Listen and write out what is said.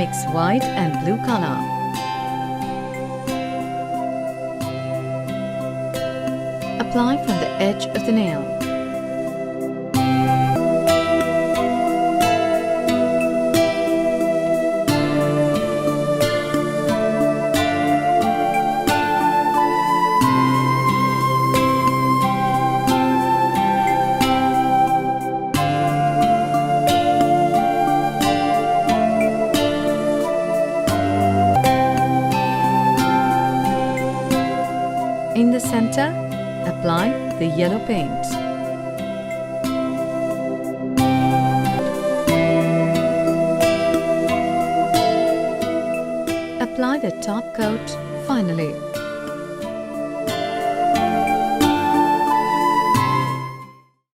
Mix white and blue color. Apply from the edge of the nail. In the center, apply the yellow paint. Apply the top coat finally.